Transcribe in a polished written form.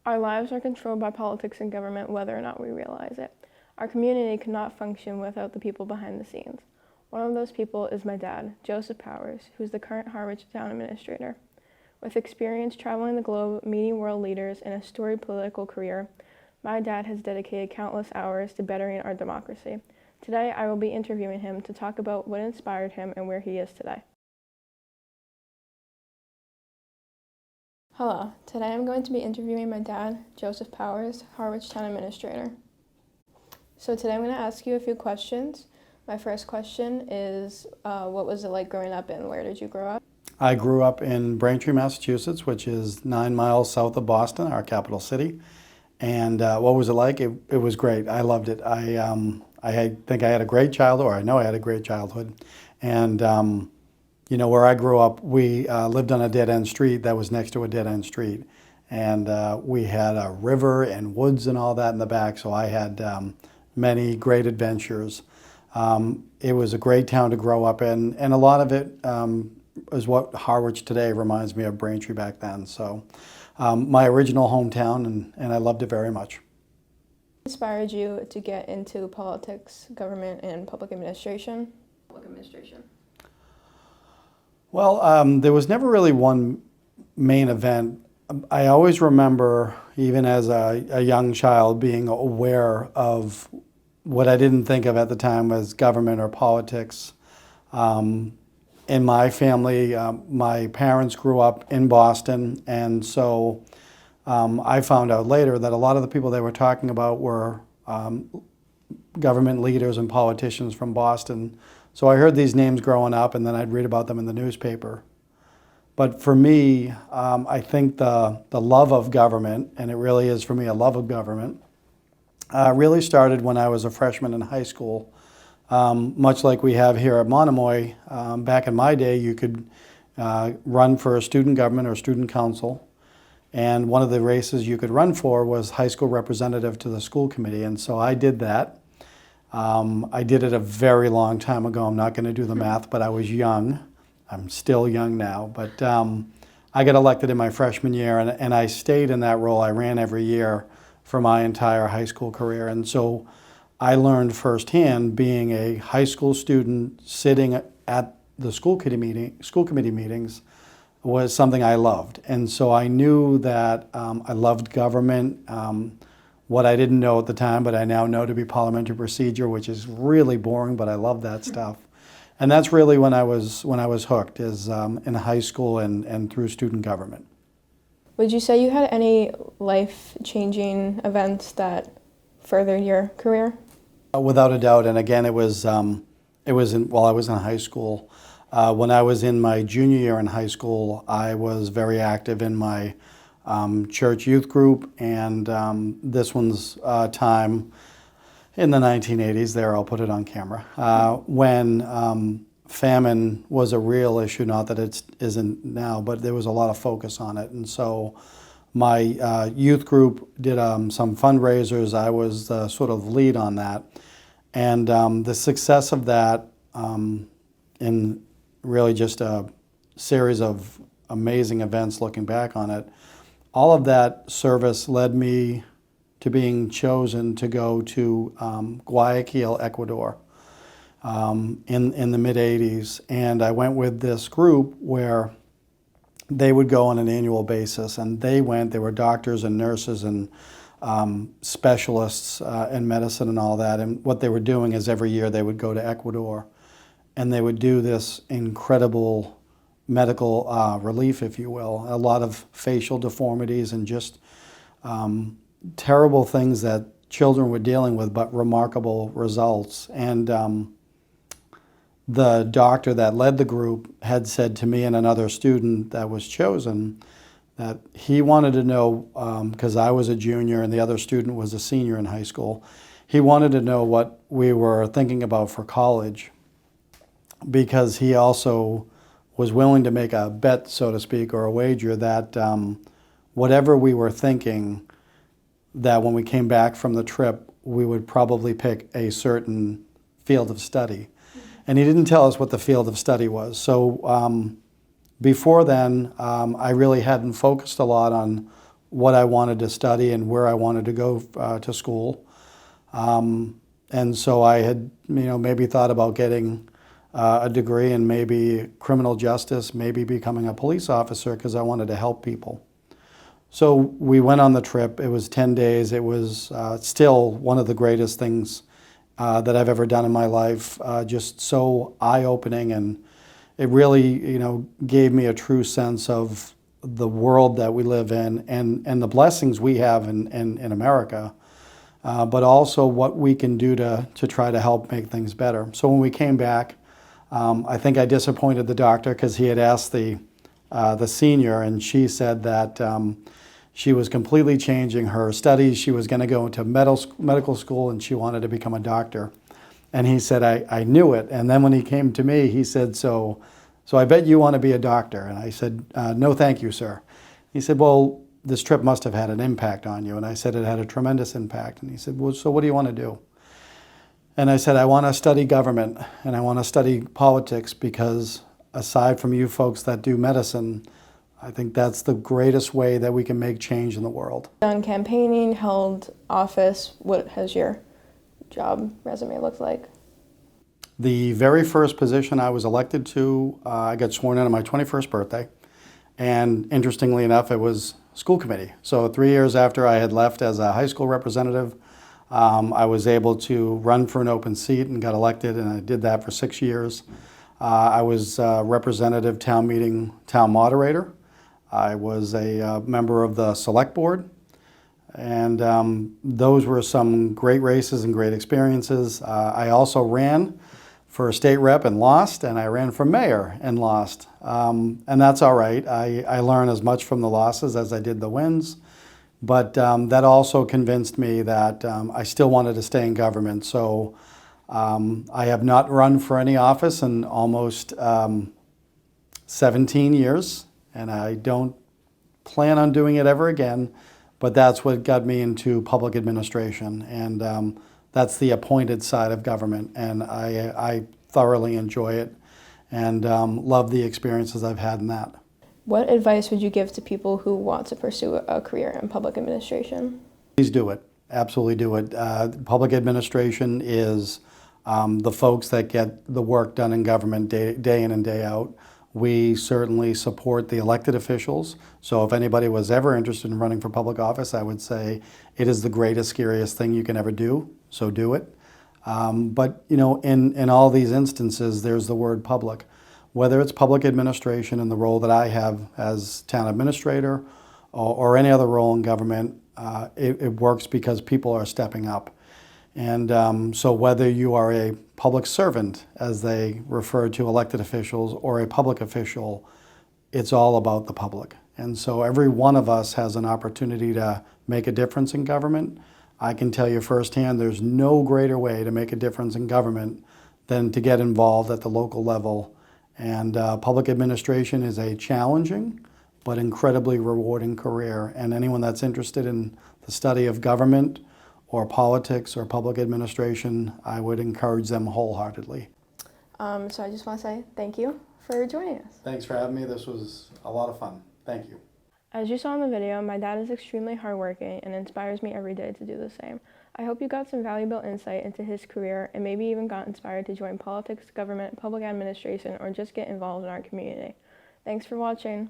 Our lives are controlled by politics and government, whether or not we realize it. Our community cannot function without the people behind the scenes. One of those people is my dad, Joseph Powers, who's the current Harwich Town Administrator. With experience traveling the globe, meeting world leaders, and a storied political career, my dad has dedicated countless hours to bettering our democracy. Today, I will be interviewing him to talk about what inspired him and where he is today. Hello, today I'm going to be interviewing my dad, Joseph Powers, Harwich Town Administrator. So today I'm going to ask you a few questions. My first question is, what was it like growing up and where did you grow up? I grew up in Braintree, Massachusetts, which is 9 miles south of Boston, our capital city. And what was it like? It was great. I loved it. I think I had a great childhood, or I know I had a great childhood. And you know, where I grew up, we lived on a dead-end street that was next to a dead-end street. And we had a river and woods and all that in the back, so I had many great adventures. It was a great town to grow up in, and a lot of it is what Harwich today reminds me of Braintree back then. So my original hometown, and I loved it very much. What inspired you to get into politics, government, and public administration? Well, there was never really one main event. I always remember, even as a young child, being aware of what I didn't think of at the time as government or politics. In my family, my parents grew up in Boston, and so I found out later that a lot of the people they were talking about were government leaders and politicians from Boston. So I heard these names growing up, and then I'd read about them in the newspaper. But for me, I think the love of government, and it really is for me a love of government, really started when I was a freshman in high school. Much like we have here at Monomoy, back in my day, you could run for a student government or student council. And one of the races you could run for was high school representative to the school committee. And so I did that. I did it a very long time ago. I'm not going to do the math, but I was young. I'm still young now. But I got elected in my freshman year, and I stayed in that role. I ran every year for my entire high school career. And so I learned firsthand, being a high school student sitting at the school committee meetings was something I loved. And so I knew that I loved government. What I didn't know at the time, but I now know to be parliamentary procedure, which is really boring, but I love that stuff. And that's really when I was hooked, is in high school and through student government. Would you say you had any life-changing events that furthered your career? Without a doubt, and again, while I was in high school. When I was in my junior year in high school, I was very active in my church youth group, and this one's time in the 1980s, there I'll put it on camera, when famine was a real issue, not that it isn't now, but there was a lot of focus on it. And so my youth group did some fundraisers. I was the sort of lead on that. And the success of that, in really just a series of amazing events looking back on it, all of that service led me to being chosen to go to Guayaquil, Ecuador, in the mid-'80s. And I went with this group where they would go on an annual basis, and they were doctors and nurses and specialists in medicine and all that. And what they were doing is every year they would go to Ecuador, and they would do this incredible medical relief, if you will. A lot of facial deformities and just terrible things that children were dealing with, but remarkable results. And the doctor that led the group had said to me and another student that was chosen that he wanted to know, because I was a junior and the other student was a senior in high school, he wanted to know what we were thinking about for college, because he also was willing to make a bet, so to speak, or a wager that whatever we were thinking, that when we came back from the trip, we would probably pick a certain field of study. And he didn't tell us what the field of study was. So before then, I really hadn't focused a lot on what I wanted to study and where I wanted to go to school. And so I had, maybe thought about getting a degree in maybe criminal justice, maybe becoming a police officer because I wanted to help people. So we went on the trip. It was 10 days. It was still one of the greatest things that I've ever done in my life. Just so eye-opening, and it really, gave me a true sense of the world that we live in and the blessings we have in America, but also what we can do to try to help make things better. So when we came back, I think I disappointed the doctor because he had asked the senior, and she said that she was completely changing her studies. She was going to go into medical school, and she wanted to become a doctor. And he said, I knew it. And then when he came to me, he said, so I bet you want to be a doctor. And I said, no, thank you, sir. He said, well, this trip must have had an impact on you. And I said, it had a tremendous impact. And he said, well, so what do you want to do? And I said, I want to study government, and I want to study politics, because aside from you folks that do medicine, I think that's the greatest way that we can make change in the world. Done campaigning, held office. What has your job resume looked like? The very first position I was elected to, I got sworn in on my 21st birthday. And interestingly enough, it was school committee. So 3 years after I had left as a high school representative, I was able to run for an open seat and got elected, and I did that for 6 years. I was representative town meeting town moderator. I was a member of the select board, and those were some great races and great experiences. I also ran for a state rep and lost, and I ran for mayor and lost. And that's all right. I learn as much from the losses as I did the wins. But that also convinced me that I still wanted to stay in government. So I have not run for any office in almost 17 years, and I don't plan on doing it ever again. But that's what got me into public administration, and that's the appointed side of government. And I thoroughly enjoy it, and love the experiences I've had in that. What advice would you give to people who want to pursue a career in public administration? Please do it. Absolutely do it. Public administration is the folks that get the work done in government day in and day out. We certainly support the elected officials. So if anybody was ever interested in running for public office, I would say it is the greatest, scariest thing you can ever do. So do it. But in all these instances, there's the word public. Whether it's public administration in the role that I have as town administrator, or any other role in government, it works because people are stepping up. And so whether you are a public servant, as they refer to elected officials, or a public official, it's all about the public. And so every one of us has an opportunity to make a difference in government. I can tell you firsthand, there's no greater way to make a difference in government than to get involved at the local level. And public administration is a challenging but incredibly rewarding career. And anyone that's interested in the study of government or politics or public administration, I would encourage them wholeheartedly. So I just want to say thank you for joining us. Thanks for having me. This was a lot of fun. Thank you. As you saw in the video, my dad is extremely hardworking and inspires me every day to do the same. I hope you got some valuable insight into his career and maybe even got inspired to join politics, government, public administration, or just get involved in our community. Thanks for watching.